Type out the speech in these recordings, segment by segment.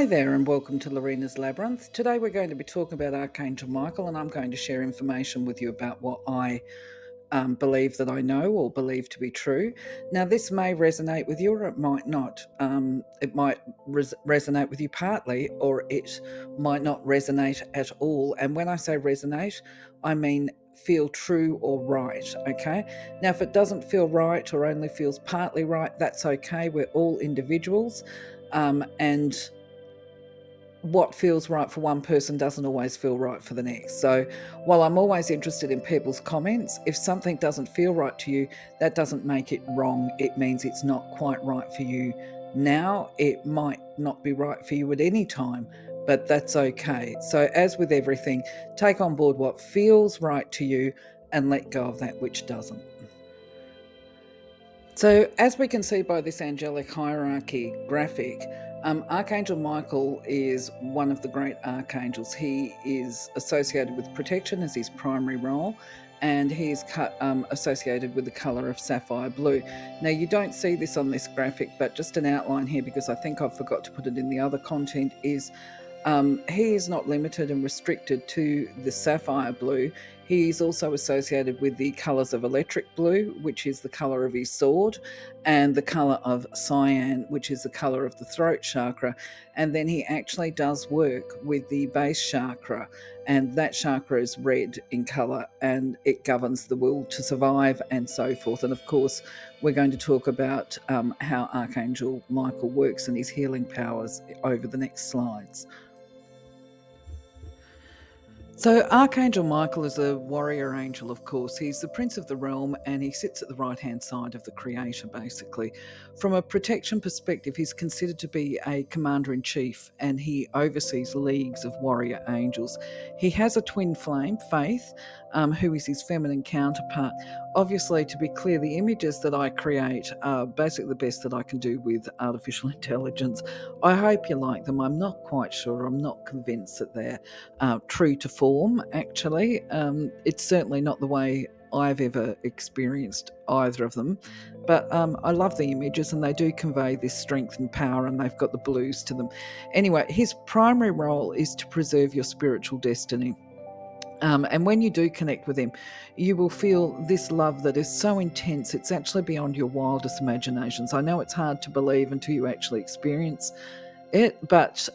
there and welcome to Lorena's Labyrinth. Today we're going to be talking about Archangel Michael, and I'm going to share information with you about what I believe that I know or believe to be true. Now, this may resonate with you or it might not. It might resonate with you partly, or it might not resonate at all. And when I say resonate, I mean feel true or right, okay? Now, if it doesn't feel right or only feels partly right, that's okay. We're all individuals, and what feels right for one person doesn't always feel right for the next. So while I'm always interested in people's comments, if something doesn't feel right to you, that doesn't make it wrong. It means it's not quite right for you now. It might not be right for you at any time, but that's okay. So as with everything, take on board what feels right to you and let go of that which doesn't. So as we can see by this angelic hierarchy graphic, Archangel Michael is one of the great archangels. He is associated with protection as his primary role, and he is associated with the color of sapphire blue. Now, you don't see this on this graphic, but just an outline here, because I think I forgot to put it in the other content, is he is not limited and restricted to the sapphire blue. He's also associated with the colours of electric blue, which is the colour of his sword, and the colour of cyan, which is the colour of the throat chakra. And then he actually does work with the base chakra, and that chakra is red in colour, and it governs the will to survive and so forth. And of course, we're going to talk about how Archangel Michael works and his healing powers over the next slides. So Archangel Michael is a warrior angel, of course. He's the prince of the realm, and he sits at the right-hand side of the creator, basically. From a protection perspective, he's considered to be a commander-in-chief, and he oversees leagues of warrior angels. He has a twin flame, Faith, who is his feminine counterpart. Obviously, to be clear, the images that I create are basically the best that I can do with artificial intelligence. I hope you like them. I'm not quite sure. I'm not convinced that they're true to form, actually. It's certainly not the way I've ever experienced either of them, but I love the images, and they do convey this strength and power, and they've got the blues to them. Anyway, his primary role is to preserve your spiritual destiny. And when you do connect with him, you will feel this love that is so intense, it's actually beyond your wildest imaginations. I know it's hard to believe until you actually experience it, but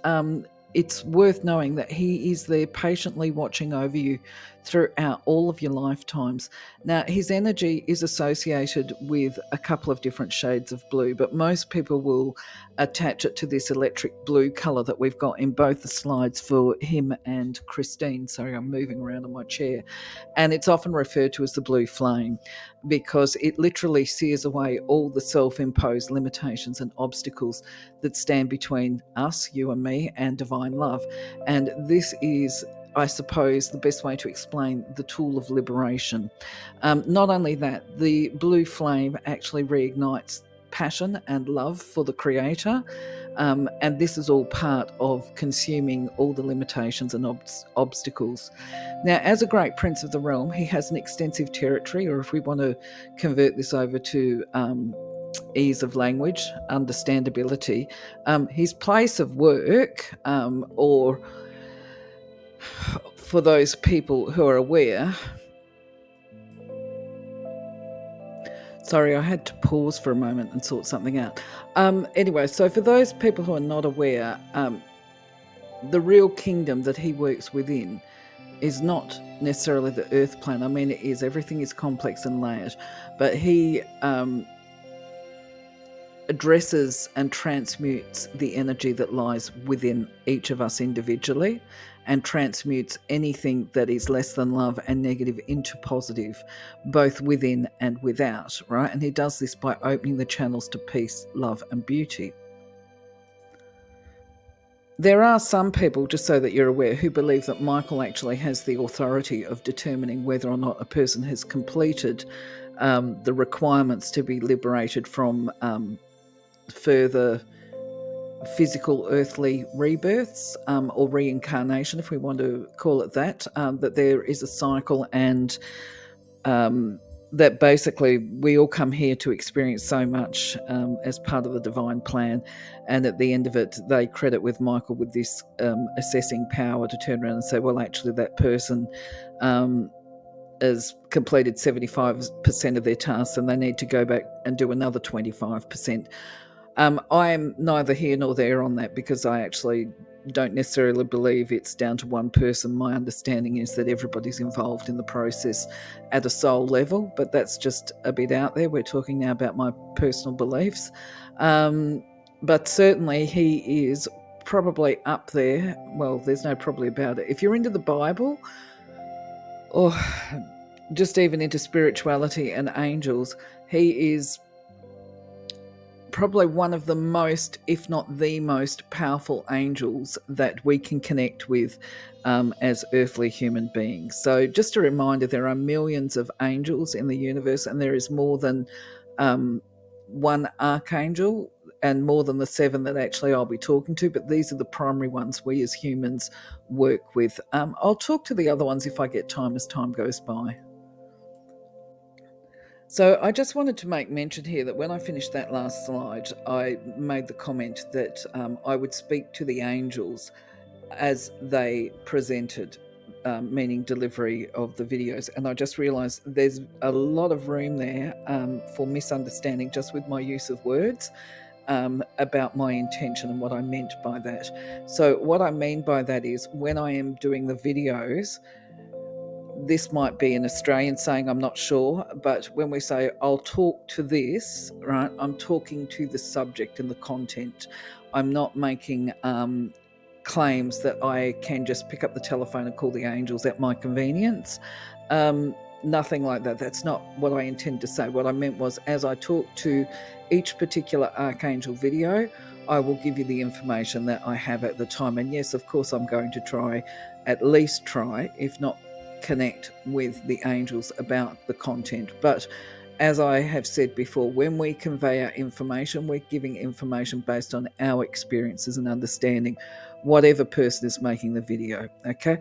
it's worth knowing that he is there patiently watching over you throughout all of your lifetimes. Now, his energy is associated with a couple of different shades of blue, but most people will attach it to this electric blue colour that we've got in both the slides for him and Christine. Sorry, I'm moving around on my chair. And it's often referred to as the blue flame, because it literally sears away all the self-imposed limitations and obstacles that stand between us, you and me, and divine love. And this is, I suppose, the best way to explain the tool of liberation. Not only that, the blue flame actually reignites passion and love for the creator, and this is all part of consuming all the limitations and obstacles. Now, as a great prince of the realm, he has an extensive territory, or if we want to convert this over to ease of language, understandability, his place of work, or for those people who are aware, sorry, I had to pause for a moment and sort something out. Anyway, so for those people who are not aware, the real kingdom that he works within is not necessarily the earth plane. I mean, it is. Everything is complex and layered, but he addresses and transmutes the energy that lies within each of us individually, and transmutes anything that is less than love and negative into positive, both within and without, right? And he does this by opening the channels to peace, love, and beauty. There are some people, just so that you're aware, who believe that Michael actually has the authority of determining whether or not a person has completed the requirements to be liberated from further physical earthly rebirths, or reincarnation, if we want to call it that, that there is a cycle, and that basically we all come here to experience so much as part of the divine plan, and at the end of it they credit with Michael with this assessing power to turn around and say, well, actually that person has completed 75% of their tasks and they need to go back and do another 25%. I am neither here nor there on that, because I actually don't necessarily believe it's down to one person. My understanding is that everybody's involved in the process at a soul level, but that's just a bit out there. We're talking now about my personal beliefs. But certainly he is probably up there. Well, there's no probably about it. If you're into the Bible, or just even into spirituality and angels, he is probably one of the most, if not the most powerful angels that we can connect with as earthly human beings. So just a reminder, there are millions of angels in the universe, and there is more than one archangel and more than the 7 that actually I'll be talking to, but these are the primary ones we as humans work with. I'll talk to the other ones if I get time as time goes by. So I just wanted to make mention here that when I finished that last slide, I made the comment that I would speak to the angels as they presented, meaning delivery of the videos. And I just realised there's a lot of room there for misunderstanding just with my use of words about my intention and what I meant by that. So what I mean by that is, when I am doing the videos, this might be an Australian saying, I'm not sure, but when we say I'll talk to this, right, I'm talking to the subject and the content. I'm not making claims that I can just pick up the telephone and call the angels at my convenience. Nothing like that. That's not what I intend to say. What I meant was, as I talk to each particular archangel video, I will give you the information that I have at the time. And yes, of course, I'm going to at least try, if not connect with the angels about the content. But as I have said before, when we convey our information, we're giving information based on our experiences and understanding, whatever person is making the video. Okay,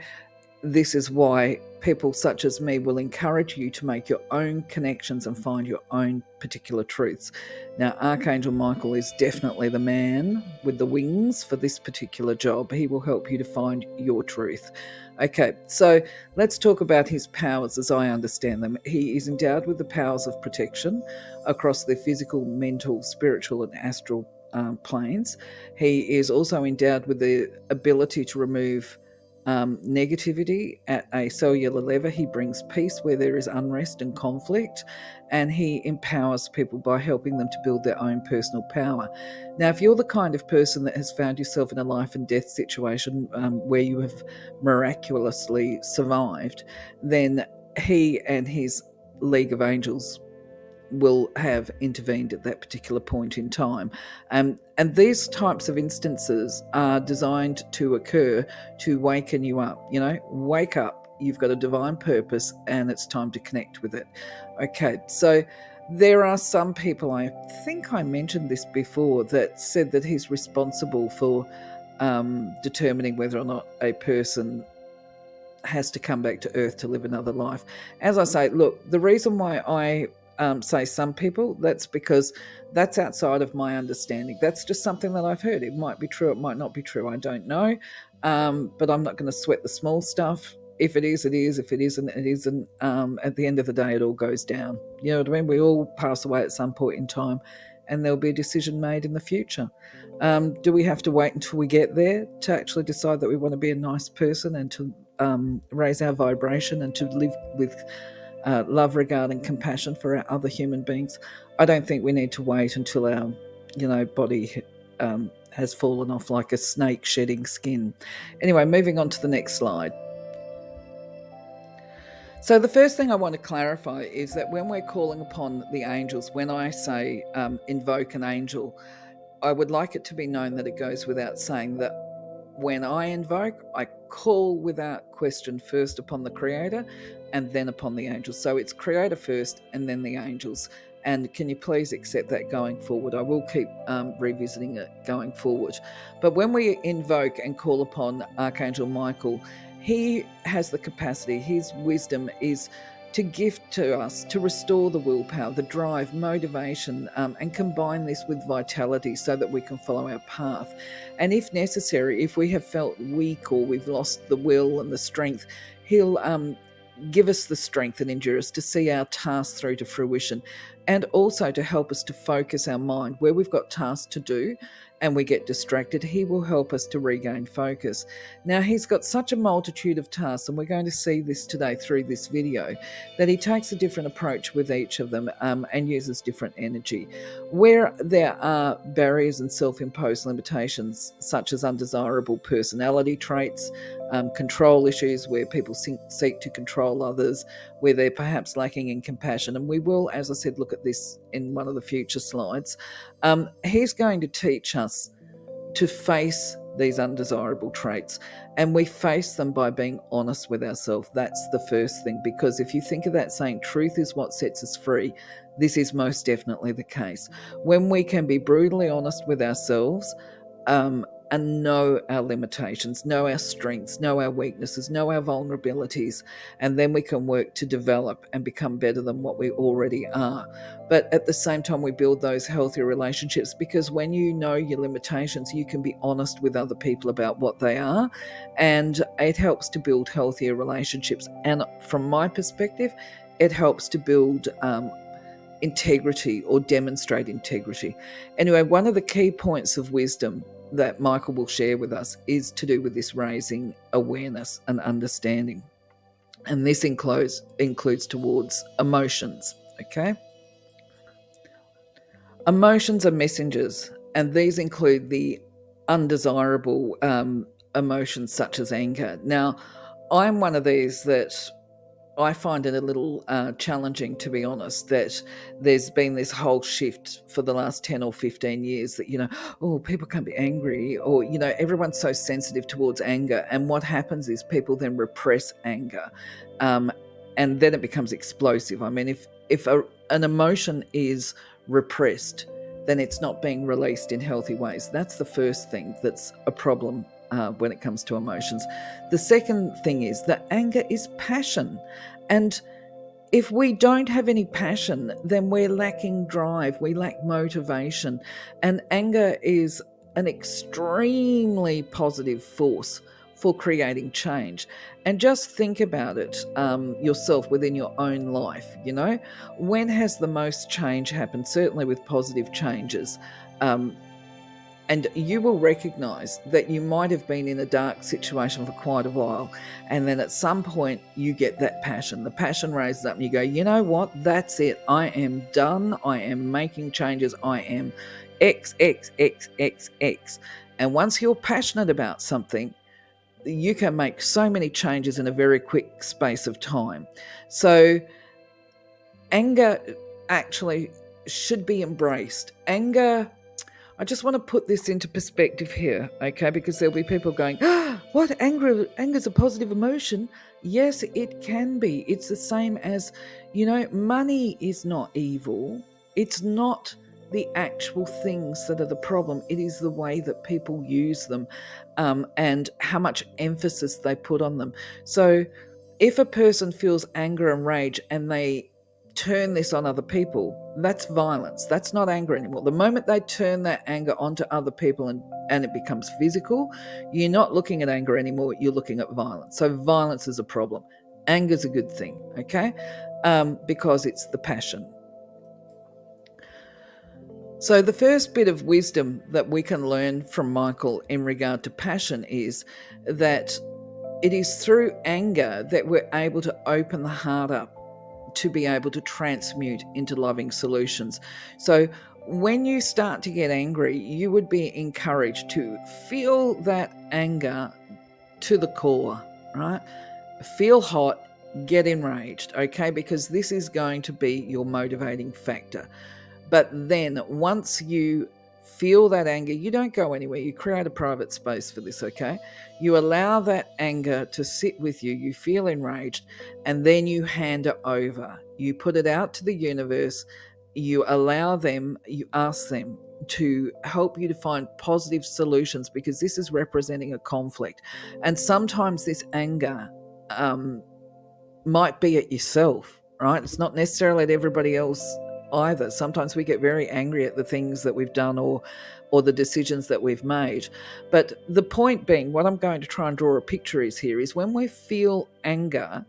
this is why people such as me will encourage you to make your own connections and find your own particular truths. Now, Archangel Michael is definitely the man with the wings for this particular job. He will help you to find your truth. Okay, so let's talk about his powers as I understand them. He is endowed with the powers of protection across the physical, mental, spiritual, and astral planes. He is also endowed with the ability to remove negativity at a cellular level. He brings peace where there is unrest and conflict, and he empowers people by helping them to build their own personal power. Now, if you're the kind of person that has found yourself in a life and death situation where you have miraculously survived, then he and his League of Angels will have intervened at that particular point in time. And these types of instances are designed to occur to waken you up. Wake up. You've got a divine purpose and it's time to connect with it. Okay, so there are some people, I think I mentioned this before, that said that he's responsible for determining whether or not a person has to come back to Earth to live another life. As I say, look, the reason why I say some people, that's because that's outside of my understanding. That's just something that I've heard. It might be true, it might not be true, I don't know. But I'm not going to sweat the small stuff. If it is, it is. If it isn't, it isn't. At the end of the day, it all goes down. You know what I mean? We all pass away at some point in time, and there'll be a decision made in the future. Do we have to wait until we get there to actually decide that we want to be a nice person and to raise our vibration and to live with love, regard, and compassion for our other human beings? I don't think we need to wait until our, body has fallen off like a snake shedding skin. Anyway, moving on to the next slide. So the first thing I want to clarify is that when we're calling upon the angels, when I say invoke an angel, I would like it to be known that it goes without saying that when I invoke, I call without question first upon the Creator and then upon the angels. So it's Creator first and then the angels. And can you please accept that going forward? I will keep revisiting it going forward. But when we invoke and call upon Archangel Michael, he has the capacity, his wisdom is to gift to us, to restore the willpower, the drive, motivation, and combine this with vitality so that we can follow our path. And if necessary, if we have felt weak or we've lost the will and the strength, he'll give us the strength and endurance to see our tasks through to fruition, and also to help us to focus our mind where we've got tasks to do and we get distracted. He will help us to regain focus. Now, he's got such a multitude of tasks, and we're going to see this today through this video, that he takes a different approach with each of them and uses different energy. Where there are barriers and self-imposed limitations, such as undesirable personality traits, control issues where people seek to control others, where they're perhaps lacking in compassion, and we will, as I said, look at this in one of the future slides. He's going to teach us to face these undesirable traits, and we face them by being honest with ourselves. That's the first thing, because if you think of that saying, truth is what sets us free, this is most definitely the case. When we can be brutally honest with ourselves, and know our limitations, know our strengths, know our weaknesses, know our vulnerabilities, and then we can work to develop and become better than what we already are. But at the same time, we build those healthier relationships, because when you know your limitations, you can be honest with other people about what they are, and it helps to build healthier relationships. And from my perspective, it helps to build integrity, or demonstrate integrity. Anyway, one of the key points of wisdom that Michael will share with us is to do with this raising awareness and understanding. And this includes towards emotions, okay? Emotions are messengers, and these include the undesirable emotions such as anger. Now, I'm one of these that I find it a little challenging, to be honest, that there's been this whole shift for the last 10 or 15 years that, people can't be angry, or, everyone's so sensitive towards anger. And what happens is people then repress anger, and then it becomes explosive. I mean, if an emotion is repressed, then it's not being released in healthy ways. That's the first thing that's a problem when it comes to emotions. The second thing is that anger is passion. And if we don't have any passion, then we're lacking drive, we lack motivation. And anger is an extremely positive force for creating change. And just think about it yourself within your own life. When has the most change happened? Certainly with positive changes. And you will recognize that you might have been in a dark situation for quite a while, and then at some point you get that passion. The passion raises up and you go, you know what, that's it. I am done. I am making changes. I am X, X, X, X, X. And once you're passionate about something, you can make so many changes in a very quick space of time. So anger actually should be embraced. Anger, I just want to put this into perspective here, okay? Because there'll be people going, what, anger's a positive emotion? Yes, it can be. It's the same as, money is not evil. It's not the actual things that are the problem. It is the way that people use them, and how much emphasis they put on them. So if a person feels anger and rage and they turn this on other people, that's violence. That's not anger anymore. The moment they turn that anger onto other people and it becomes physical, you're not looking at anger anymore, you're looking at violence. So violence is a problem. Anger's a good thing, okay? Because it's the passion. So the first bit of wisdom that we can learn from Michael in regard to passion is that it is through anger that we're able to open the heart up to be able to transmute into loving solutions. So when you start to get angry, you would be encouraged to feel that anger to the core, right? Feel hot, get enraged, okay? Because this is going to be your motivating factor. But then once you feel that anger, you don't go anywhere. You create a private space for this, okay? You allow that anger to sit with you. You feel enraged, and then you hand it over. You put it out to the universe. You allow them, you ask them to help you to find positive solutions, because this is representing a conflict. And sometimes this anger might be at yourself. right? It's not necessarily at everybody else either. Sometimes we get very angry at the things that we've done or the decisions that we've made. But the point being, what I'm going to try and draw a picture is here is when we feel anger,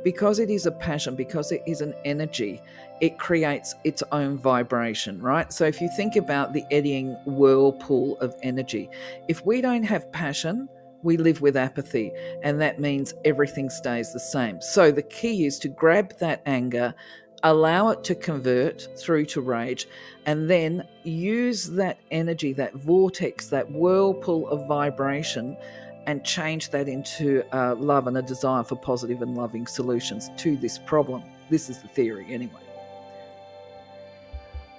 because it is a passion, because it is an energy, it creates its own vibration, right? So if you think about the eddying whirlpool of energy, if we don't have passion, we live with apathy, and that means everything stays the same. So the key is to grab that anger, allow it to convert through to rage, and then use that energy, that vortex, that whirlpool of vibration, and change that into love and a desire for positive and loving solutions to this problem. This is the theory anyway.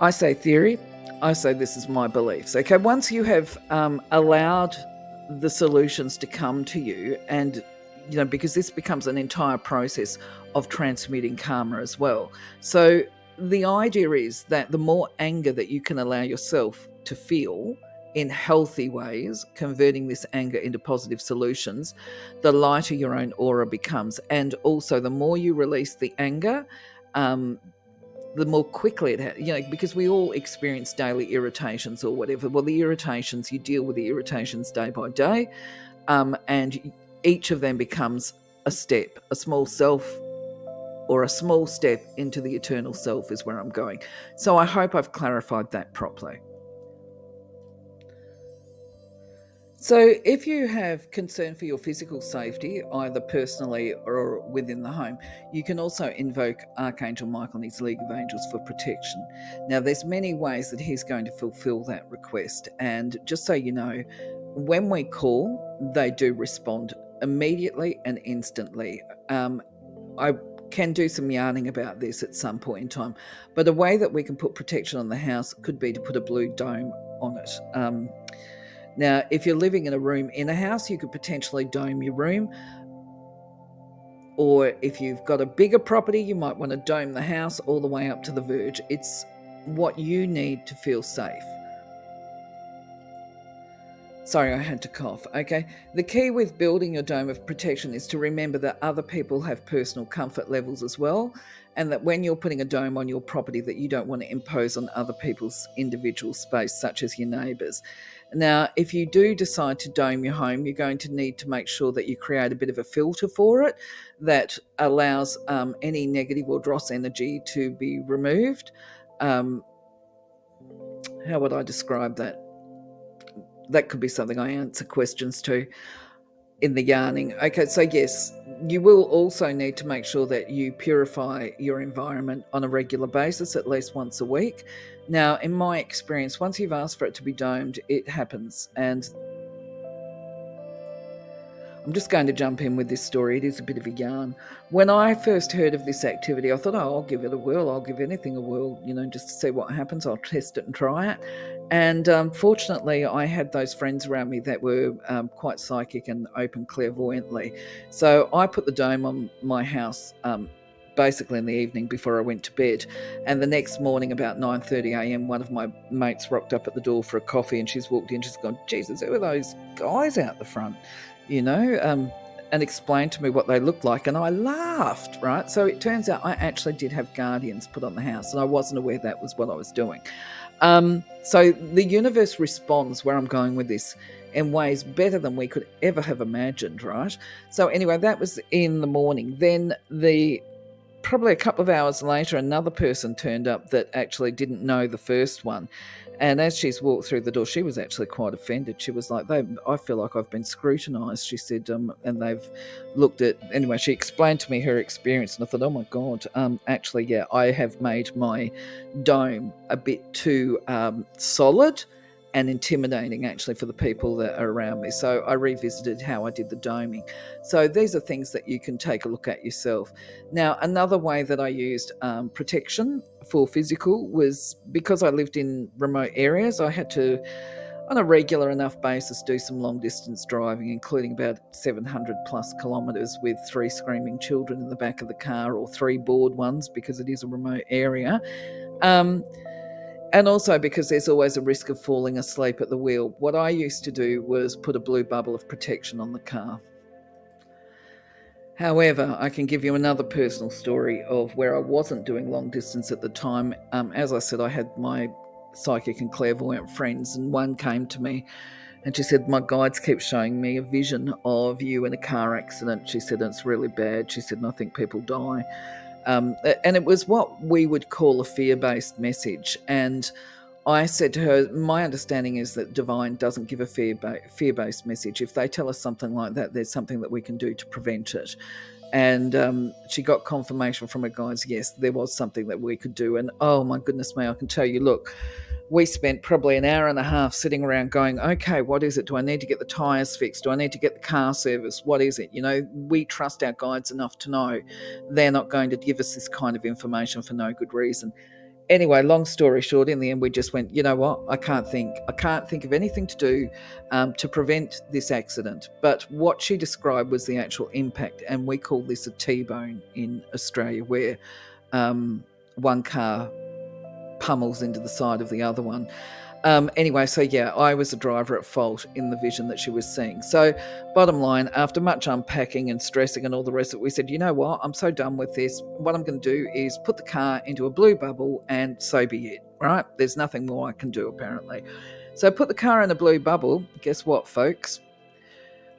I say theory, I say this is my beliefs. Okay, once you have allowed the solutions to come to you, and because this becomes an entire process of transmuting karma as well. So the idea is that the more anger that you can allow yourself to feel in healthy ways, converting this anger into positive solutions, the lighter your own aura becomes. And also the more you release the anger, the more quickly it because we all experience daily irritations or whatever. Well, the irritations, you deal with the irritations day by day, and each of them becomes a step, a small self, or a small step into the eternal self is where I'm going. So I hope I've clarified that properly. So if you have concern for your physical safety, either personally or within the home, you can also invoke Archangel Michael and his League of Angels for protection. Now, there's many ways that he's going to fulfill that request. And just so you know, when we call, they do respond immediately and instantly. I can do some yarning about this at some point in time, but a way that we can put protection on the house could be to put a blue dome on it. Now, if you're living in a room in a house, you could potentially dome your room. Or if you've got a bigger property, you might want to dome the house all the way up to the verge. It's what you need to feel safe. Sorry, I had to cough. Okay. The key with building your dome of protection is to remember that other people have personal comfort levels as well, and that when you're putting a dome on your property, that you don't want to impose on other people's individual space, such as your neighbours. Now, if you do decide to dome your home, you're going to need to make sure that you create a bit of a filter for it that allows any negative or dross energy to be removed. How would I describe that? That could be something I answer questions to in the yarning. Okay, so yes, you will also need to make sure that you purify your environment on a regular basis, at least once a week. Now, in my experience, once you've asked for it to be domed, it happens. And I'm just going to jump in with this story. It is a bit of a yarn. When I first heard of this activity, I thought, I'll give it a whirl. I'll give anything a whirl, just to see what happens. I'll test it and try it. And fortunately, I had those friends around me that were quite psychic and open clairvoyantly. So I put the dome on my house basically in the evening before I went to bed. And the next morning about 9:30 a.m, one of my mates rocked up at the door for a coffee, and she's walked in, she's gone, Jesus, who are those guys out the front? And explained to me what they looked like. And I laughed, right? So it turns out I actually did have guardians put on the house, and I wasn't aware that was what I was doing. So the universe responds, where I'm going with this, in ways better than we could ever have imagined, right? So anyway, that was in the morning. Then probably a couple of hours later, another person turned up that actually didn't know the first one. And as she's walked through the door, she was actually quite offended. She was like, I feel like I've been scrutinised, she said, and they've looked at... Anyway, she explained to me her experience, and I thought, oh my God, actually, yeah, I have made my dome a bit too solid and intimidating, actually, for the people that are around me. So I revisited how I did the doming. So these are things that you can take a look at yourself. Now, another way that I used protection for physical was because I lived in remote areas. I had to, on a regular enough basis, do some long distance driving, including about 700 plus kilometres with 3 screaming children in the back of the car, or 3 bored ones because it is a remote area. And also because there's always a risk of falling asleep at the wheel. What I used to do was put a blue bubble of protection on the car. However, I can give you another personal story of where I wasn't doing long distance at the time. As I said, I had my psychic and clairvoyant friends, and one came to me and she said, "My guides keep showing me a vision of you in a car accident." She said, "It's really bad." She said, "And I think people die." And it was what we would call a fear-based message. And I said to her, my understanding is that divine doesn't give a fear-based message. If they tell us something like that, there's something that we can do to prevent it. And she got confirmation from her guides, yes, there was something that we could do. And oh my goodness me, I can tell you, look, we spent probably an hour and a half sitting around going, okay, what is it? Do I need to get the tyres fixed? Do I need to get the car serviced? What is it? You know, we trust our guides enough to know they're not going to give us this kind of information for no good reason. Anyway, long story short, in the end, we just went, you know what? I can't think of anything to do to prevent this accident. But what she described was the actual impact. And we call this a T-bone in Australia, where one car pummels into the side of the other one. Anyway, so yeah, I was the driver at fault in the vision that she was seeing. So bottom line, after much unpacking and stressing and all the rest of it, we said, you know what, I'm so done with this. What I'm going to do is put the car into a blue bubble and so be it, right? There's nothing more I can do, apparently. So I put the car in a blue bubble. Guess what, folks?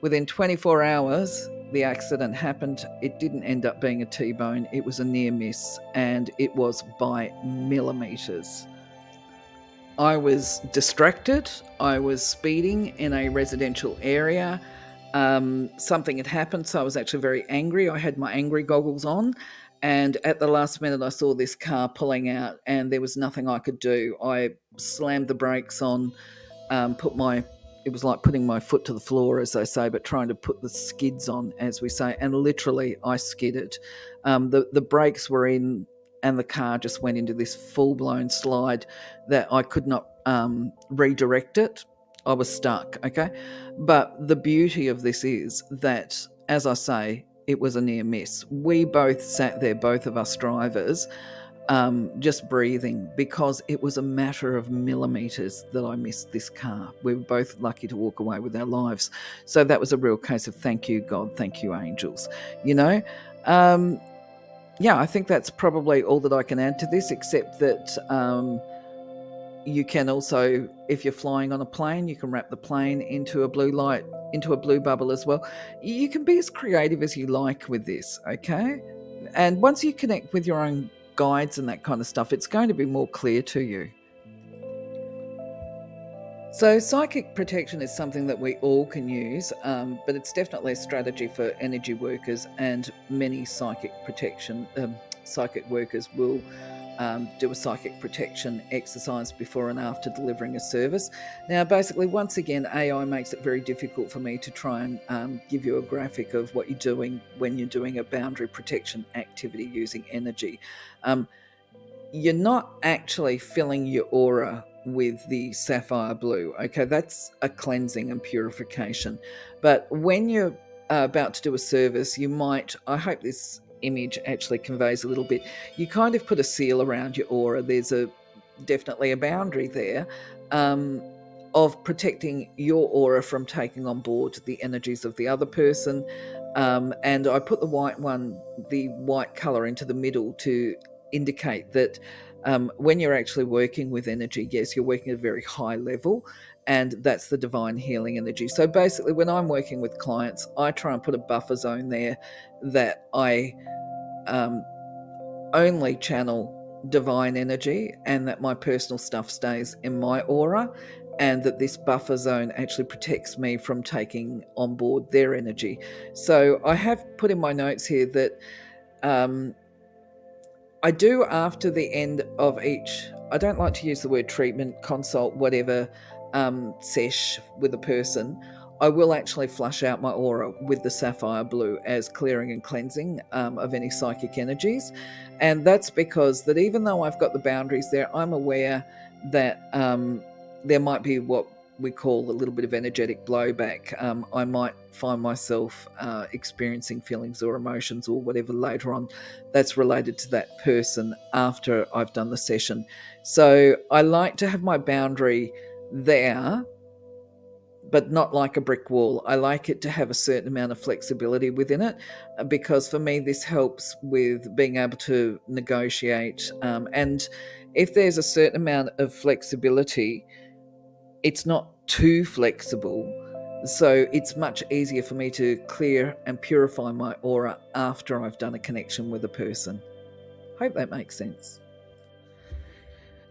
Within 24 hours, the accident happened. It didn't end up being a T-bone. It was a near miss, and it was by millimeters. I was distracted. I was speeding in a residential area. Something had happened, so I was actually very angry. I had my angry goggles on, and at the last minute, I saw this car pulling out, and there was nothing I could do. I slammed the brakes on, it was like putting my foot to the floor, as they say, but trying to put the skids on, as we say, and literally I skidded. The brakes were in, and the car just went into this full-blown slide that I could not redirect it. I was stuck, okay? But the beauty of this is that, as I say, it was a near miss. We both sat there, both of us drivers, just breathing, because it was a matter of millimeters that I missed this car. We were both lucky to walk away with our lives. So that was a real case of thank you, God, thank you, angels, you know? Yeah, I think that's probably all that I can add to this, except that you can also, if you're flying on a plane, you can wrap the plane into a blue light, into a blue bubble as well. You can be as creative as you like with this, okay? And once you connect with your own guides and that kind of stuff, it's going to be more clear to you. So psychic protection is something that we all can use, but it's definitely a strategy for energy workers, and many psychic workers will do a psychic protection exercise before and after delivering a service. Now, basically, once again, AI makes it very difficult for me to try and give you a graphic of what you're doing when you're doing a boundary protection activity using energy. You're not actually filling your aura with the sapphire blue. Okay, that's a cleansing and purification. But when you're about to do a service, you might, I hope this image actually conveys a little bit, you kind of put a seal around your aura. There's definitely a boundary there of protecting your aura from taking on board the energies of the other person. And I put the white color into the middle to indicate that when you're actually working with energy, yes, you're working at a very high level, and that's the divine healing energy. So basically, when I'm working with clients, I try and put a buffer zone there that I only channel divine energy, and that my personal stuff stays in my aura, and that this buffer zone actually protects me from taking on board their energy. So I have put in my notes here that I do, after the end of each, I don't like to use the word treatment, consult, whatever, sesh with a person, I will actually flush out my aura with the sapphire blue as clearing and cleansing of any psychic energies. And that's because that even though I've got the boundaries there, I'm aware that there might be what we call a little bit of energetic blowback. I might find myself experiencing feelings or emotions or whatever later on that's related to that person after I've done the session. So I like to have my boundary there but not like a brick wall. I like it to have a certain amount of flexibility within it, because for me, this helps with being able to negotiate. And if there's a certain amount of flexibility, it's not too flexible. So it's much easier for me to clear and purify my aura after I've done a connection with a person. Hope that makes sense.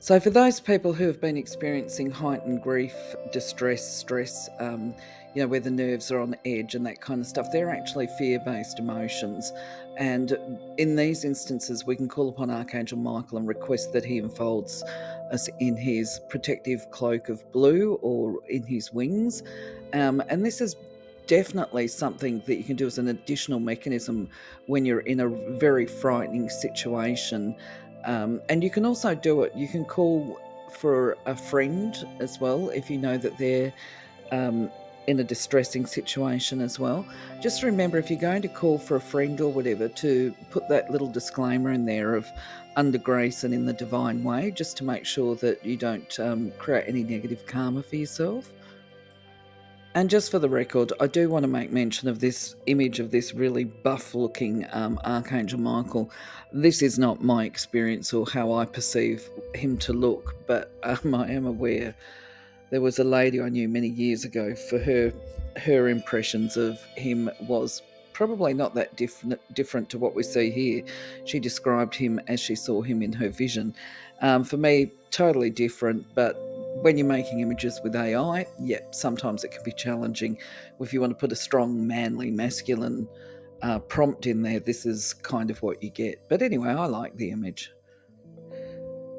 So, for those people who have been experiencing heightened grief, distress, stress, where the nerves are on edge and that kind of stuff, they're actually fear based emotions. And in these instances, we can call upon Archangel Michael and request that he enfolds us in his protective cloak of blue or in his wings. And this is definitely something that you can do as an additional mechanism when you're in a very frightening situation. And you can also do it, you can call for a friend as well if you know that they're um, in a distressing situation as well. Just remember, if you're going to call for a friend or whatever, to put that little disclaimer in there of under grace and in the divine way, just to make sure that you don't create any negative karma for yourself. And just for the record, I do want to make mention of this image of this really buff looking Archangel Michael. This is not my experience or how I perceive him to look, but I am aware there was a lady I knew many years ago. For her impressions of him was probably not that different to what we see here. She described him as she saw him in her vision. For me, totally different, but when you're making images with AI, sometimes it can be challenging. If you want to put a strong, manly, masculine prompt in there, this is kind of what you get. But anyway, I like the image.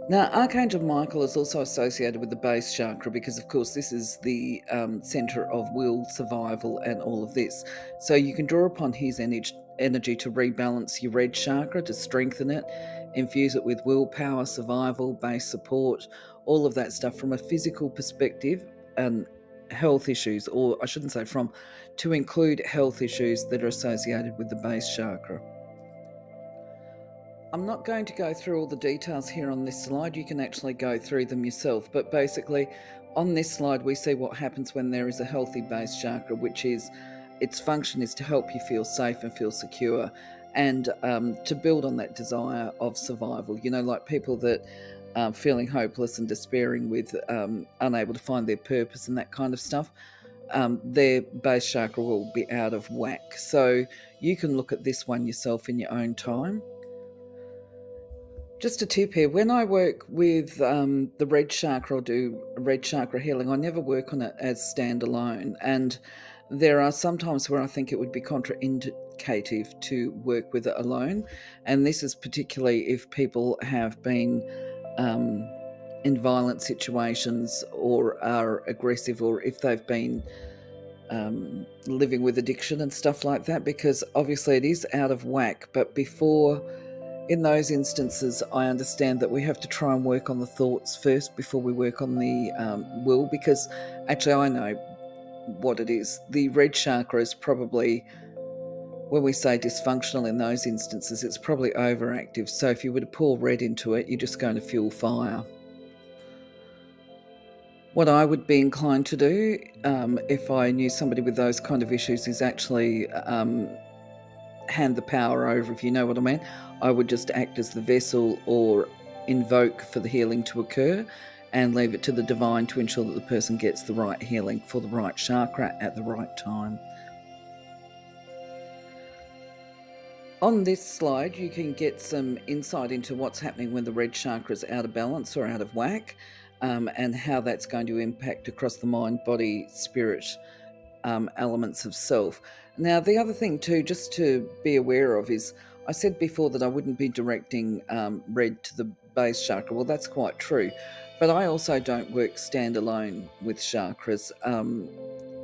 Now, Archangel Michael is also associated with the base chakra because, of course, this is the center of will, survival, and all of this. So you can draw upon his energy to rebalance your red chakra, to strengthen it, infuse it with willpower, survival, base support, all of that stuff from a physical perspective and health issues, or I shouldn't say from, to include health issues that are associated with the base chakra. I'm not going to go through all the details here on this slide. You can actually go through them yourself. But basically, on this slide, we see what happens when there is a healthy base chakra, which is its function is to help you feel safe and feel secure, and to build on that desire of survival. Like people that are feeling hopeless and despairing with unable to find their purpose and that kind of stuff. Their base chakra will be out of whack. So you can look at this one yourself in your own time. Just a tip here, when I work with the red chakra or do red chakra healing, I never work on it as standalone. And there are some times where I think it would be contraindicative to work with it alone. And this is particularly if people have been in violent situations or are aggressive, or if they've been living with addiction and stuff like that, because obviously it is out of whack. But in those instances, I understand that we have to try and work on the thoughts first before we work on the will, because actually I know what it is. The red chakra is probably, when we say dysfunctional in those instances, it's probably overactive. So if you were to pour red into it, you're just going to fuel fire. What I would be inclined to do if I knew somebody with those kind of issues is actually hand the power over, if you know what I mean. I would just act as the vessel or invoke for the healing to occur and leave it to the divine to ensure that the person gets the right healing for the right chakra at the right time. On this slide, you can get some insight into what's happening when the red chakra is out of balance or out of whack, and how that's going to impact across the mind, body, spirit elements of self. Now, the other thing too, just to be aware of, is I said before that I wouldn't be directing red to the base chakra. Well, that's quite true. But I also don't work standalone with chakras.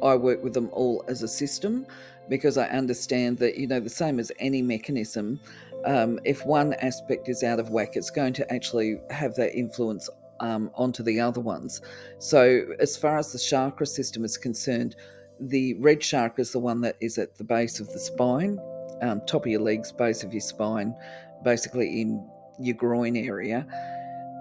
I work with them all as a system, because I understand that, the same as any mechanism, if one aspect is out of whack, it's going to actually have that influence onto the other ones. So as far as the chakra system is concerned, the red chakra is the one that is at the base of the spine, top of your legs, base of your spine, basically in your groin area.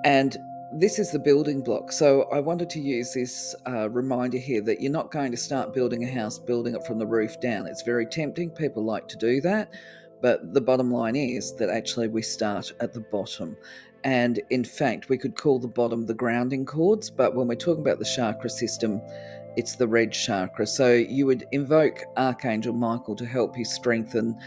And this is the building block. So I wanted to use this reminder here that you're not going to start building a house, building it from the roof down. It's very tempting. People like to do that. But the bottom line is that actually we start at the bottom. And in fact, we could call the bottom the grounding cords. But when we're talking about the chakra system, it's the red chakra. So you would invoke Archangel Michael to help you strengthen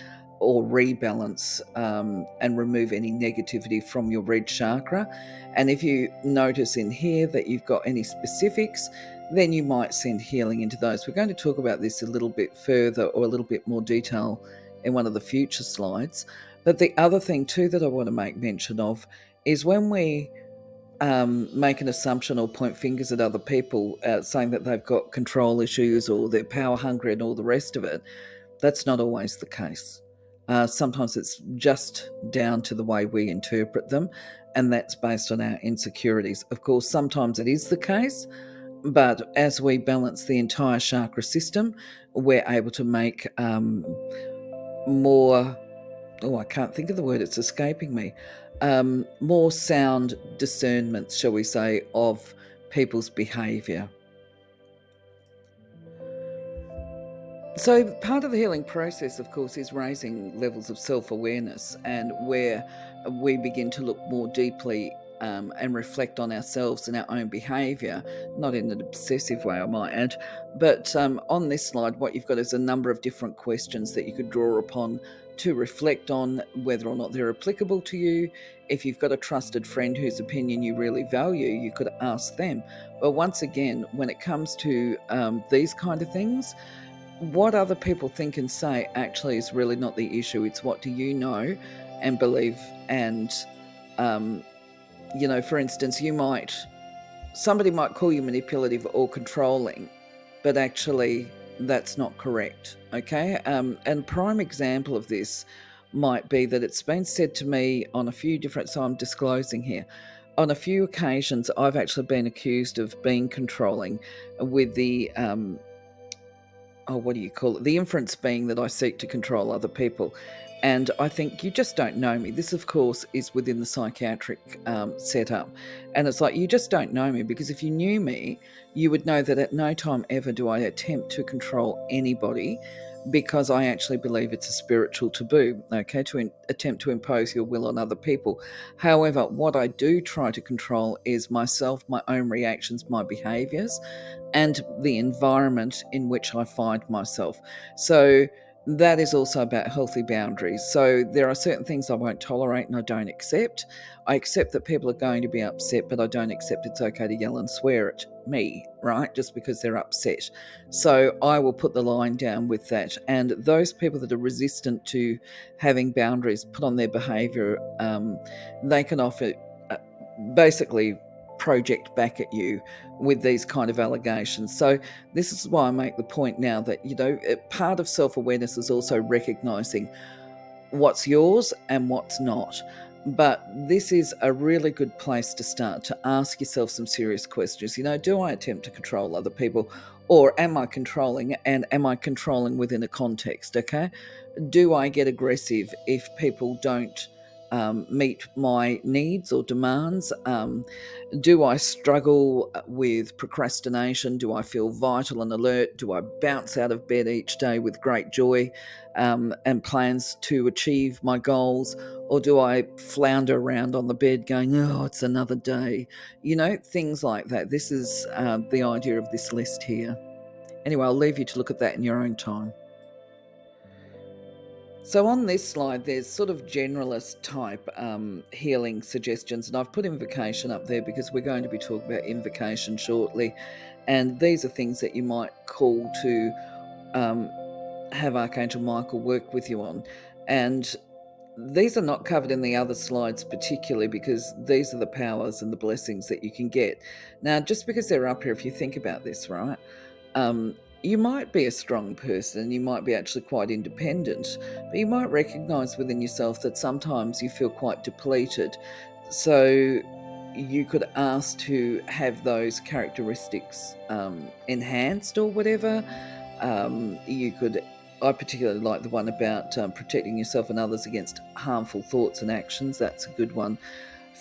or rebalance and remove any negativity from your red chakra. And if you notice in here that you've got any specifics, then you might send healing into those. We're going to talk about this a little bit further or a little bit more detail in one of the future slides. But the other thing too that I want to make mention of is when we make an assumption or point fingers at other people saying that they've got control issues or they're power hungry and all the rest of it, that's not always the case. Sometimes it's just down to the way we interpret them, and that's based on our insecurities. Of course, sometimes it is the case, but as we balance the entire chakra system, we're able to make more, I can't think of the word, it's escaping me, more sound discernments, shall we say, of people's behaviour. So part of the healing process, of course, is raising levels of self-awareness, and where we begin to look more deeply and reflect on ourselves and our own behaviour, not in an obsessive way, I might add. But on this slide, what you've got is a number of different questions that you could draw upon to reflect on whether or not they're applicable to you. If you've got a trusted friend whose opinion you really value, you could ask them. But once again, when it comes to these kind of things, what other people think and say actually is really not the issue. It's what do you know and believe. And, for instance, somebody might call you manipulative or controlling, but actually that's not correct. Okay. And prime example of this might be that it's been said to me on a few different, so I'm disclosing here. On a few occasions, I've actually been accused of being controlling with the, what do you call it? The inference being that I seek to control other people. And I think you just don't know me. This, of course, is within the psychiatric setup. And it's like, you just don't know me, because if you knew me, you would know that at no time ever do I attempt to control anybody, because I actually believe it's a spiritual taboo, okay, to attempt to impose your will on other people. However, what I do try to control is myself, my own reactions, my behaviours, and the environment in which I find myself. So that is also about healthy boundaries. So there are certain things I won't tolerate and I don't accept. I accept that people are going to be upset, but I don't accept it's okay to yell and swear at me, right? Just because they're upset. So I will put the line down with that. And those people that are resistant to having boundaries put on their behaviour, they can offer basically project back at you with these kind of allegations. So this is why I make the point now that, part of self-awareness is also recognizing what's yours and what's not. But this is a really good place to start to ask yourself some serious questions. Do I attempt to control other people, or am I controlling, and am I controlling within a context? Okay. Do I get aggressive if people don't meet my needs or demands? Do I struggle with procrastination? Do I feel vital and alert? Do I bounce out of bed each day with great joy and plans to achieve my goals? Or do I flounder around on the bed going, oh, it's another day? Things like that. This is the idea of this list here. Anyway, I'll leave you to look at that in your own time. So on this slide, there's sort of generalist type healing suggestions, and I've put invocation up there because we're going to be talking about invocation shortly. And these are things that you might call to have Archangel Michael work with you on. And these are not covered in the other slides particularly, because these are the powers and the blessings that you can get. Now, just because they're up here, if you think about this, right, you might be a strong person, you might be actually quite independent, but you might recognize within yourself that sometimes you feel quite depleted. So you could ask to have those characteristics enhanced or whatever. I particularly like the one about protecting yourself and others against harmful thoughts and actions. That's a good one.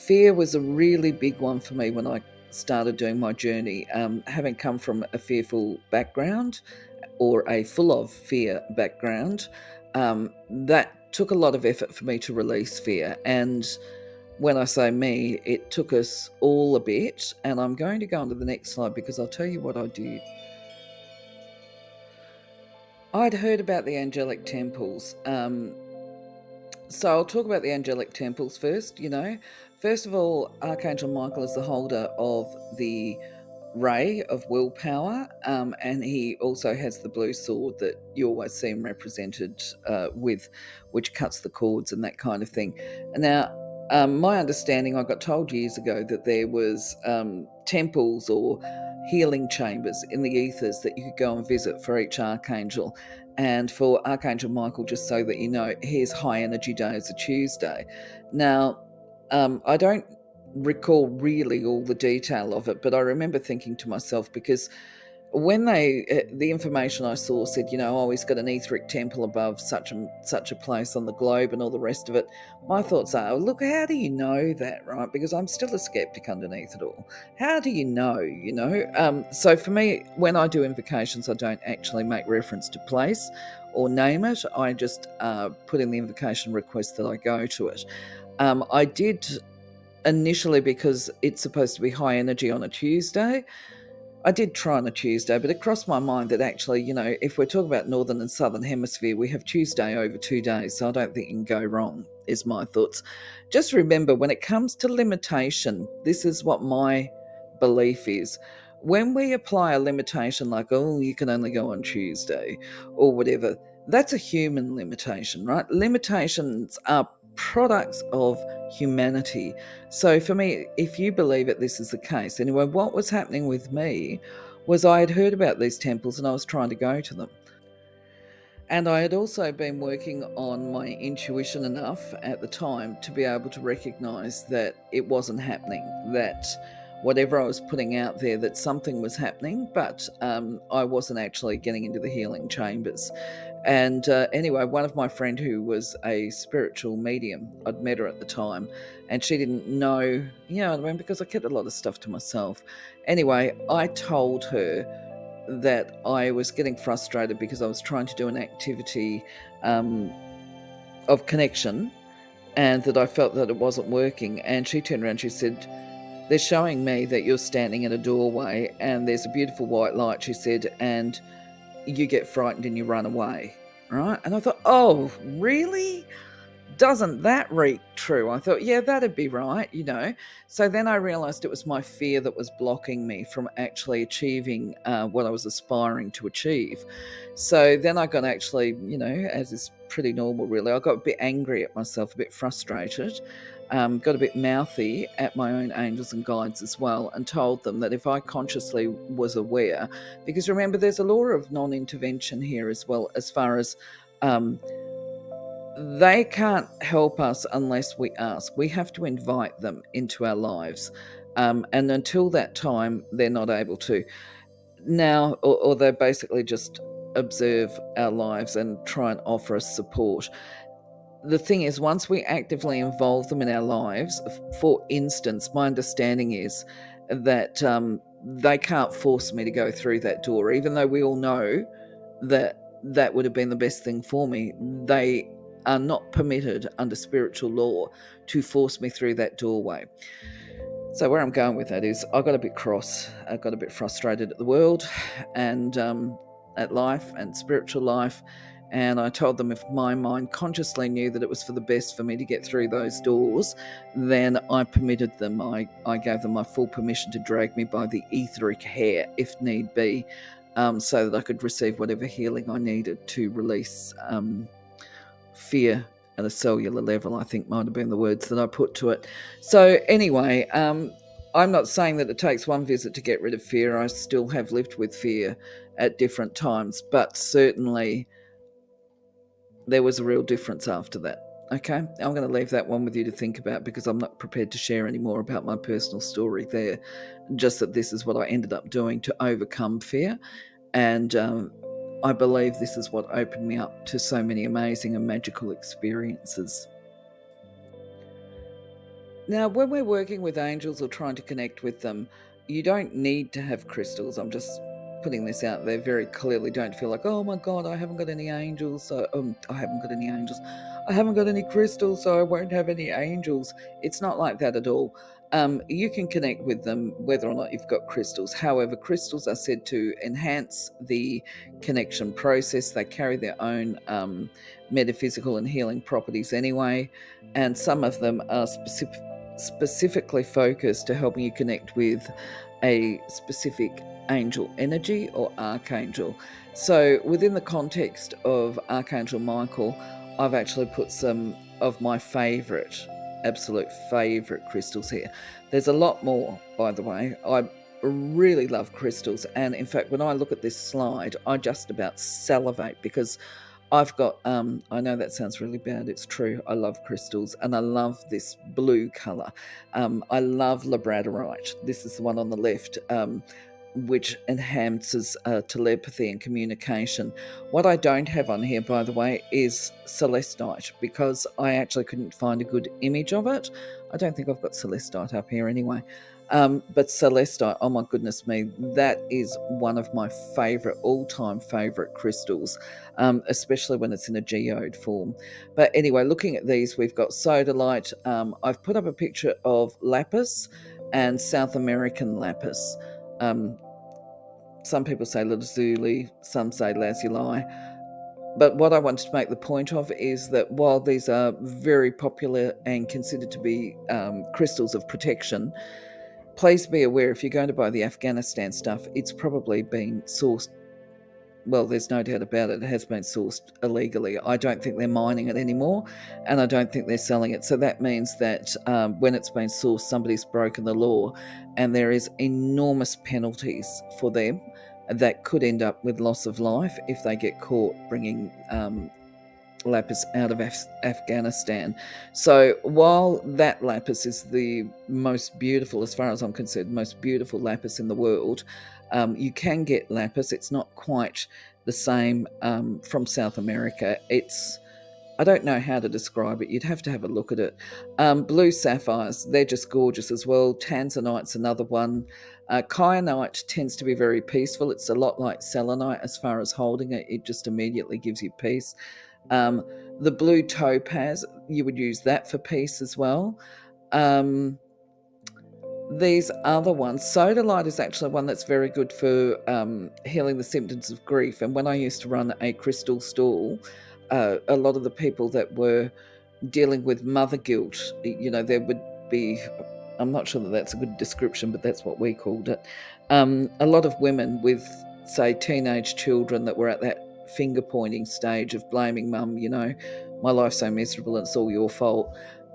Fear was a really big one for me when I started doing my journey. Having come from a fearful background, or a full of fear background, that took a lot of effort for me to release fear. And when I say me, it took us all a bit. And I'm going to go on to the next slide because I'll tell you what I did. I'd heard about the angelic temples. So I'll talk about the angelic temples first. First of all, Archangel Michael is the holder of the ray of willpower, and he also has the blue sword that you always see him represented with, which cuts the cords and that kind of thing. Now, my understanding, I got told years ago that there was temples or healing chambers in the ethers that you could go and visit for each archangel. And for Archangel Michael, just so that you know, his high energy day is a Tuesday. Now, I don't recall really all the detail of it, but I remember thinking to myself, because when the information I saw said, oh, he's got an etheric temple above such a place on the globe and all the rest of it, my thoughts are, look, how do you know that, right? Because I'm still a skeptic underneath it all. How do you know? So for me, when I do invocations, I don't actually make reference to place or name it. I just put in the invocation request that I go to it. I did initially, because it's supposed to be high energy on a Tuesday, I did try on a Tuesday, but it crossed my mind that actually, if we're talking about Northern and Southern Hemisphere, we have Tuesday over 2 days, so I don't think you can go wrong, is my thoughts. Just remember, when it comes to limitation, this is what my belief is. When we apply a limitation like, oh, you can only go on Tuesday or whatever, that's a human limitation, right? Limitations are products of humanity. So for me, if you believe it, this is the case. Anyway, what was happening with me was I had heard about these temples and I was trying to go to them. And I had also been working on my intuition enough at the time to be able to recognize that it wasn't happening, that whatever I was putting out there, that something was happening, but I wasn't actually getting into the healing chambers. And anyway, one of my friend who was a spiritual medium, I'd met her at the time, and she didn't know, because I kept a lot of stuff to myself. Anyway, I told her that I was getting frustrated because I was trying to do an activity of connection, and that I felt that it wasn't working. And she turned around and she said, they're showing me that you're standing in a doorway and there's a beautiful white light, she said, and you get frightened and you run away, right? And I thought, oh, really? Doesn't that read true? I thought, yeah, that'd be right, So then I realized it was my fear that was blocking me from actually achieving what I was aspiring to achieve. So then I got actually, as is pretty normal, really, I got a bit angry at myself, a bit frustrated, got a bit mouthy at my own angels and guides as well, and told them that if I consciously was aware, because remember, there's a law of non-intervention here as well, as far as they can't help us unless we ask. We have to invite them into our lives. And until that time, they're not able to. Now, or they basically just observe our lives and try and offer us support. The thing is, once we actively involve them in our lives, for instance, my understanding is that they can't force me to go through that door, even though we all know that that would have been the best thing for me. They are not permitted under spiritual law to force me through that doorway. So where I'm going with that is I got a bit cross, I got a bit frustrated at the world and at life and spiritual life. And I told them if my mind consciously knew that it was for the best for me to get through those doors, then I permitted them. I gave them my full permission to drag me by the etheric hair, if need be, so that I could receive whatever healing I needed to release fear at a cellular level, I think might have been the words that I put to it. So anyway, I'm not saying that it takes one visit to get rid of fear. I still have lived with fear at different times, but certainly there was a real difference after that. Okay, I'm going to leave that one with you to think about, because I'm not prepared to share any more about my personal story there. Just that this is what I ended up doing to overcome fear. And I believe this is what opened me up to so many amazing and magical experiences. Now, when we're working with angels or trying to connect with them, you don't need to have crystals. I'm just putting this out there very clearly. Don't feel like, oh my God, I haven't got any angels. So I haven't got any angels. I haven't got any crystals, so I won't have any angels. It's not like that at all. You can connect with them whether or not you've got crystals. However, crystals are said to enhance the connection process. They carry their own metaphysical and healing properties anyway, and some of them are specifically focused to helping you connect with a specific angel energy or archangel. So within the context of Archangel Michael, I've actually put some of my absolute favorite crystals here. There's a lot more, by the way. I really love crystals, and in fact, when I look at this slide, I just about salivate because I've got, I know that sounds really bad. It's true. I love crystals and I love this blue color. I love labradorite. This is the one on the left, which enhances telepathy and communication. What I don't have on here, by the way, is celestite because I actually couldn't find a good image of it. I don't think I've got celestite up here anyway. But celestite, oh my goodness me, that is one of my favorite, all-time favorite crystals, especially when it's in a geode form. But anyway, looking at these, we've got sodalite. I've put up a picture of lapis and South American lapis. Some people say lazuli, some say lazuli. But what I wanted to make the point of is that while these are very popular and considered to be crystals of protection, please be aware if you're going to buy the Afghanistan stuff, it's probably been sourced. Well, there's no doubt about it. It has been sourced illegally. I don't think they're mining it anymore, and I don't think they're selling it. So that means that when it's been sourced, somebody's broken the law, and there is enormous penalties for them that could end up with loss of life if they get caught bringing lapis out of Afghanistan. So while that lapis is the most beautiful, as far as I'm concerned, most beautiful lapis in the world, you can get lapis. It's not quite the same from South America. I don't know how to describe it. You'd have to have a look at it. Blue sapphires, they're just gorgeous as well. Tanzanite's another one. Kyanite tends to be very peaceful. It's a lot like selenite as far as holding it. It just immediately gives you peace. The blue topaz, you would use that for peace as well. These other ones, sodalite is actually one that's very good for healing the symptoms of grief. And when I used to run a crystal stall, a lot of the people that were dealing with mother guilt, there would be, I'm not sure that that's a good description, but that's what we called it. A lot of women with, say, teenage children that were at that finger pointing stage of blaming mum, my life's so miserable and it's all your fault.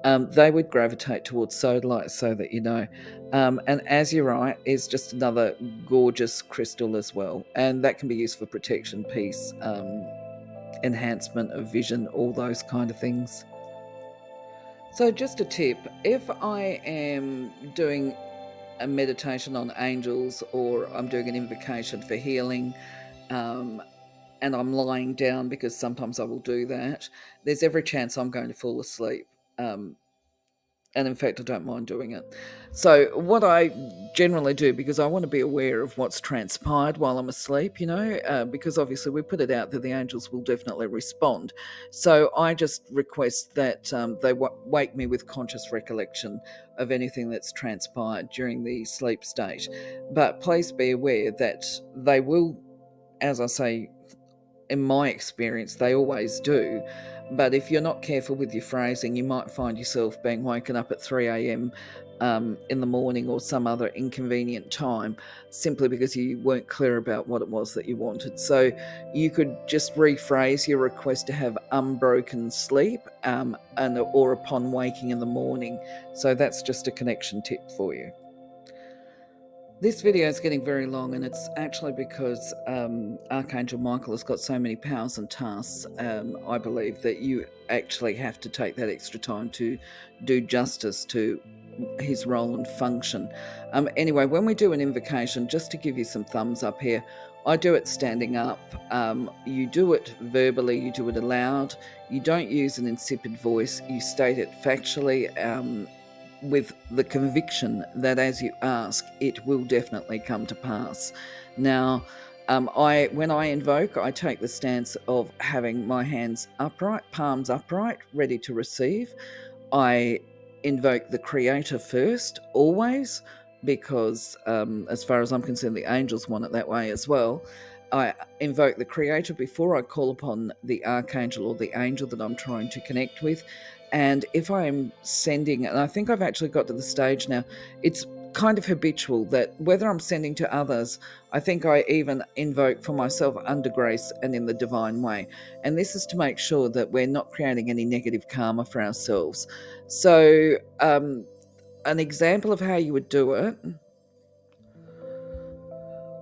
They would gravitate towards sodalite, so that you know. And azurite is just another gorgeous crystal as well, and that can be used for protection, peace, enhancement of vision, all those kind of things. So just a tip, if I am doing a meditation on angels or I'm doing an invocation for healing, and I'm lying down, because sometimes I will do that, there's every chance I'm going to fall asleep. And in fact, I don't mind doing it. So what I generally do, because I want to be aware of what's transpired while I'm asleep, because obviously we put it out that the angels will definitely respond. So I just request that they wake me with conscious recollection of anything that's transpired during the sleep state. But please be aware that they will, as I say, in my experience, they always do. But if you're not careful with your phrasing, you might find yourself being woken up at 3 a.m. In the morning or some other inconvenient time, simply because you weren't clear about what it was that you wanted. So you could just rephrase your request to have unbroken sleep or upon waking in the morning. So that's just a connection tip for you. This video is getting very long, and it's actually because Archangel Michael has got so many powers and tasks. I believe that you actually have to take that extra time to do justice to his role and function. Anyway, when we do an invocation, just to give you some thumbs up here, I do it standing up. You do it verbally, you do it aloud. You don't use an insipid voice. You state it factually. with the conviction that as you ask, it will definitely come to pass. Now, when I invoke, I take the stance of having my hands upright, palms upright, ready to receive. I invoke the Creator first, always, because as far as I'm concerned, the angels want it that way as well. I invoke the Creator before I call upon the Archangel or the angel that I'm trying to connect with. And if I am sending, and I think I've actually got to the stage now, it's kind of habitual that whether I'm sending to others, I think I even invoke for myself under grace and in the divine way. And this is to make sure that we're not creating any negative karma for ourselves. So, an example of how you would do it,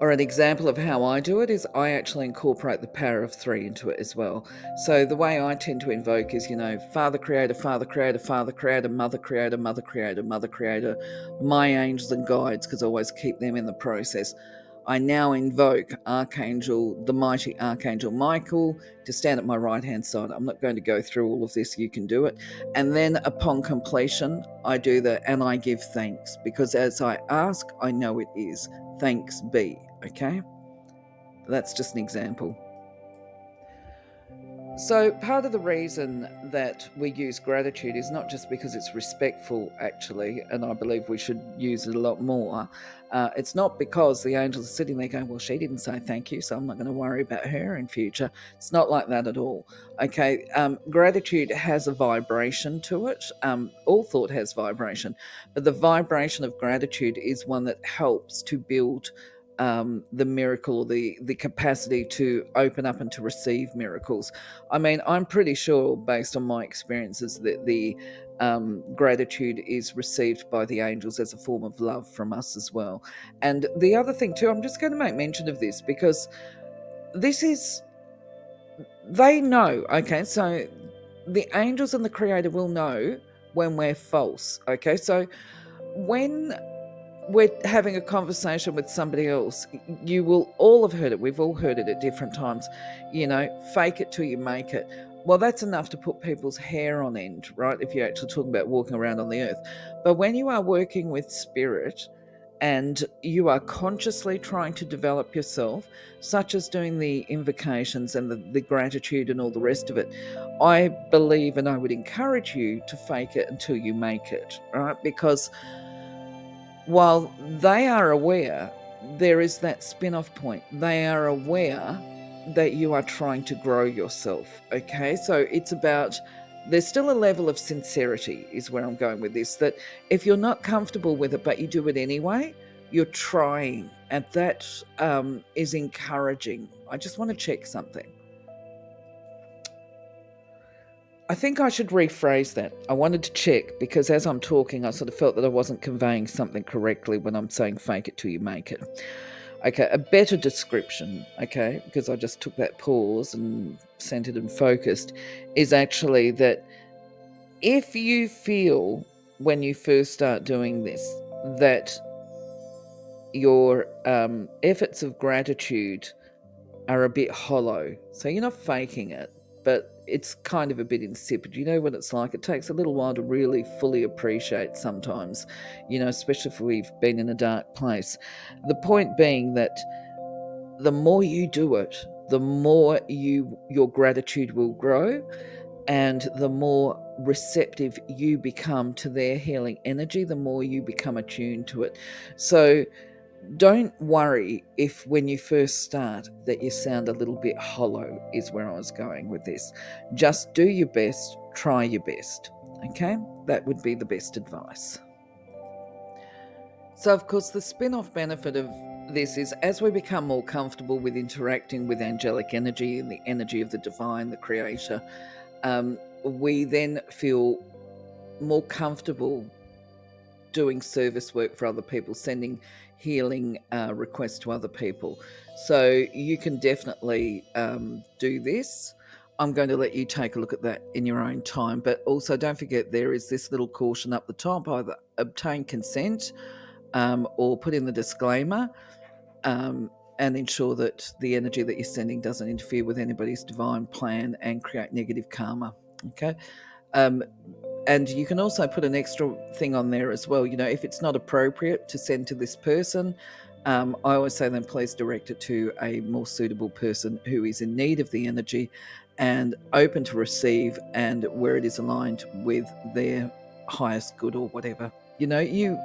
or an example of how I do it, is I actually incorporate the power of three into it as well. So the way I tend to invoke is, Father Creator, Father Creator, Father Creator, Mother Creator, Mother Creator, Mother Creator, my angels and guides, because I always keep them in the process. I now invoke Archangel, the mighty Archangel Michael, to stand at my right-hand side. I'm not going to go through all of this. You can do it. And then upon completion, I do and I give thanks, because as I ask, I know it is. Thanks be. Okay? That's just an example. So part of the reason that we use gratitude is not just because it's respectful, actually, and I believe we should use it a lot more. It's not because the angels are sitting there going, well, she didn't say thank you, so I'm not going to worry about her in future. It's not like that at all. Okay, gratitude has a vibration to it. All thought has vibration, but the vibration of gratitude is one that helps to build the miracle, or the capacity to open up and to receive miracles. I mean, I'm pretty sure, based on my experiences, that the gratitude is received by the angels as a form of love from us as well. And the other thing too, I'm just going to make mention of this because they know, okay, so the angels and the Creator will know when we're false, okay? So when we're having a conversation with somebody else, you will all have heard it. We've all heard it at different times. Fake it till you make it. Well, that's enough to put people's hair on end, right? If you're actually talking about walking around on the earth. But when you are working with spirit and you are consciously trying to develop yourself, such as doing the invocations and the gratitude and all the rest of it, I believe and I would encourage you to fake it until you make it, right? Because while they are aware, there is that spin-off point. They are aware that you are trying to grow yourself, okay? So it's about, there's still a level of sincerity is where I'm going with this, that if you're not comfortable with it, but you do it anyway, you're trying, and that is encouraging. I just want to check something. I think I should rephrase that. I wanted to check because as I'm talking, I sort of felt that I wasn't conveying something correctly when I'm saying fake it till you make it. Okay, a better description, okay, because I just took that pause and centered and focused, is actually that if you feel when you first start doing this that your efforts of gratitude are a bit hollow, so you're not faking it, but it's kind of a bit insipid. You know what it's like? It takes a little while to really fully appreciate sometimes, especially if we've been in a dark place. The point being that the more you do it, the more your gratitude will grow, and the more receptive you become to their healing energy, the more you become attuned to it. So don't worry if when you first start that you sound a little bit hollow, is where I was going with this. Just do your best, try your best, okay? That would be the best advice. So, of course, the spin-off benefit of this is as we become more comfortable with interacting with angelic energy and the energy of the divine, the Creator, we then feel more comfortable doing service work for other people, sending healing requests to other people. So you can definitely do this. I'm going to let you take a look at that in your own time. But also don't forget there is this little caution up the top, either obtain consent or put in the disclaimer and ensure that the energy that you're sending doesn't interfere with anybody's divine plan and create negative karma. Okay. And you can also put an extra thing on there as well. If it's not appropriate to send to this person, I always say then please direct it to a more suitable person who is in need of the energy and open to receive, and where it is aligned with their highest good or whatever. You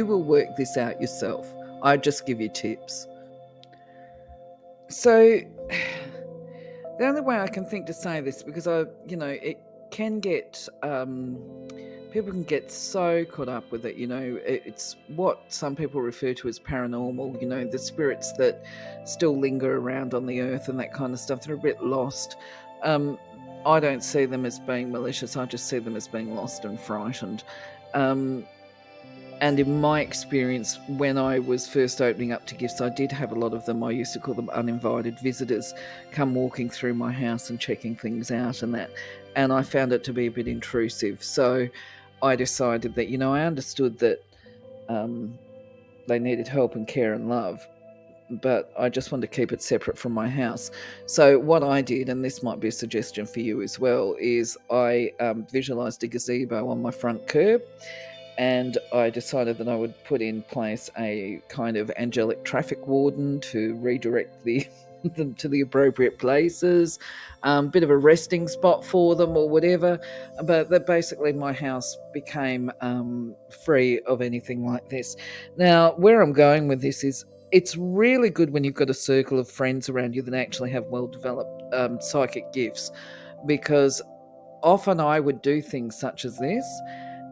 will work this out yourself. I just give you tips. So the only way I can think to say this, because it can get people can get so caught up with it. It's what some people refer to as paranormal. The spirits that still linger around on the earth and that kind of stuff. They're a bit lost. I don't see them as being malicious. I just see them as being lost and frightened. And in my experience, when I was first opening up to gifts, I did have a lot of them. I used to call them uninvited visitors come walking through my house and checking things out and that. And I found it to be a bit intrusive. So I decided that, I understood that they needed help and care and love, but I just wanted to keep it separate from my house. So what I did, and this might be a suggestion for you as well, is I visualized a gazebo on my front curb. And I decided that I would put in place a kind of angelic traffic warden to redirect them to the appropriate places, bit of a resting spot for them or whatever. But that basically my house became free of anything like this. Now, where I'm going with this is, it's really good when you've got a circle of friends around you that actually have well-developed psychic gifts, because often I would do things such as this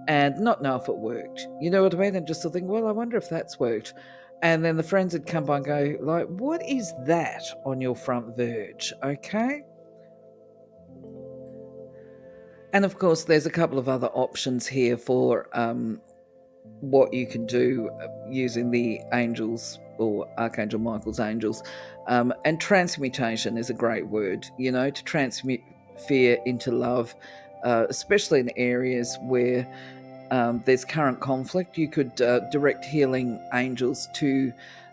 and not know if it worked. You know what I mean? And just think, well, I wonder if that's worked. And then the friends would come by and go, like, what is that on your front verge? Okay. And of course, there's a couple of other options here for what you can do using the angels or Archangel Michael's angels. And transmutation is a great word, to transmute fear into love, especially in areas where there's current conflict. You could direct healing angels to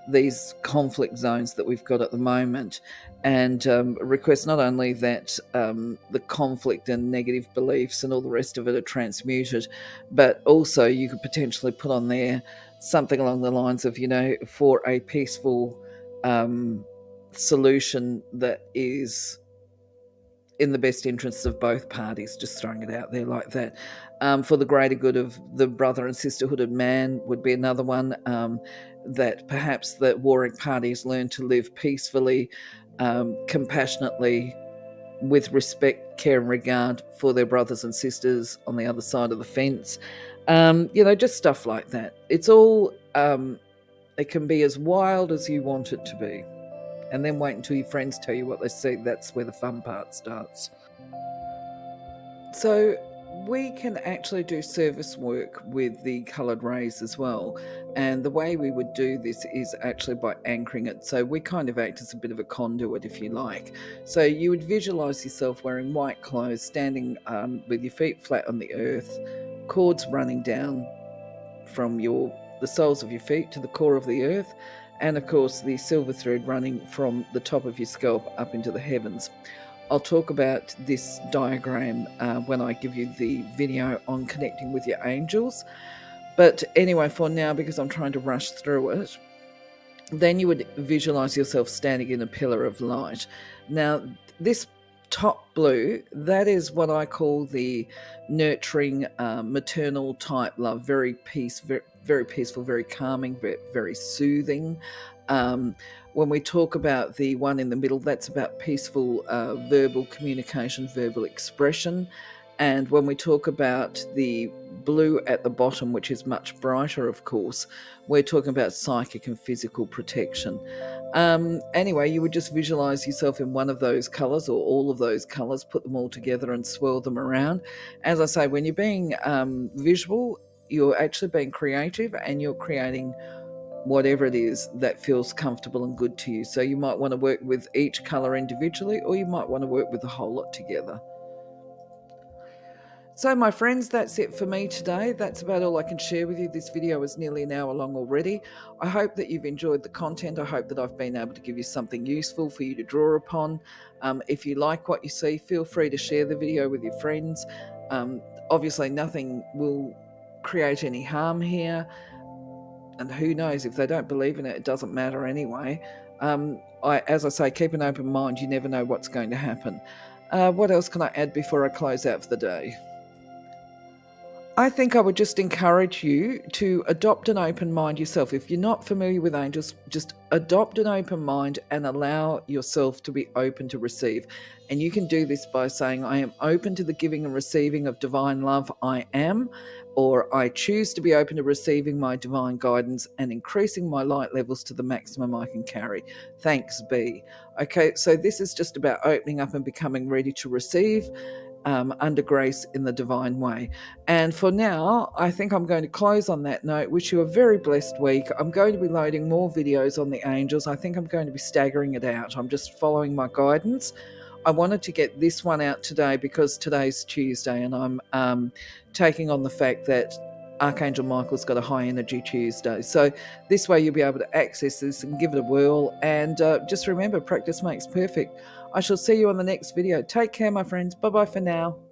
these conflict zones that we've got at the moment, and request not only that the conflict and negative beliefs and all the rest of it are transmuted, but also you could potentially put on there something along the lines of, for a peaceful solution that is in the best interests of both parties, just throwing it out there like that. For the greater good of the brother and sisterhood of man would be another one, that perhaps the warring parties learn to live peacefully, compassionately, with respect, care and regard for their brothers and sisters on the other side of the fence. Just stuff like that. It's all, it can be as wild as you want it to be. And then wait until your friends tell you what they see. That's where the fun part starts. So we can actually do service work with the coloured rays as well. And the way we would do this is actually by anchoring it. So we kind of act as a bit of a conduit, if you like. So you would visualise yourself wearing white clothes, standing with your feet flat on the earth, cords running down from the soles of your feet to the core of the earth, and of course the silver thread running from the top of your scalp up into the heavens. I'll talk about this diagram when I give you the video on connecting with your angels. But anyway, for now, because I'm trying to rush through it, then you would visualize yourself standing in a pillar of light. Now, this top blue, that is what I call the nurturing, maternal type love. Very peaceful, very calming, very soothing. When we talk about the one in the middle, that's about peaceful verbal communication, verbal expression. And when we talk about the blue at the bottom, which is much brighter, of course, we're talking about psychic and physical protection. Anyway, you would just visualize yourself in one of those colors or all of those colors, put them all together and swirl them around. As I say, when you're being visual, you're actually being creative and you're creating whatever it is that feels comfortable and good to you. So you might want to work with each color individually, or you might want to work with the whole lot together. So my friends, that's it for me today. That's about all I can share with you. This video is nearly an hour long already. I hope that you've enjoyed the content. I hope that I've been able to give you something useful for you to draw upon. If you like what you see, feel free to share the video with your friends. Obviously, nothing will create any harm here. And who knows, if they don't believe in it, it doesn't matter anyway. As I say, keep an open mind. You never know what's going to happen. What else can I add before I close out for the day? I think I would just encourage you to adopt an open mind yourself. If you're not familiar with angels, just adopt an open mind and allow yourself to be open to receive. And you can do this by saying, I am open to the giving and receiving of divine love, I am, or I choose to be open to receiving my divine guidance and increasing my light levels to the maximum I can carry. Thanks be. Okay, so this is just about opening up and becoming ready to receive. Under grace in the divine way. And for now, I think I'm going to close on that note. Wish you a very blessed week. I'm going to be loading more videos on the angels. I think I'm going to be staggering it out. I'm just following my guidance. I wanted to get this one out today because today's Tuesday, and I'm taking on the fact that Archangel Michael's got a high energy Tuesday. So this way you'll be able to access this and give it a whirl. And just remember, practice makes perfect. I shall see you on the next video. Take care, my friends. Bye-bye for now.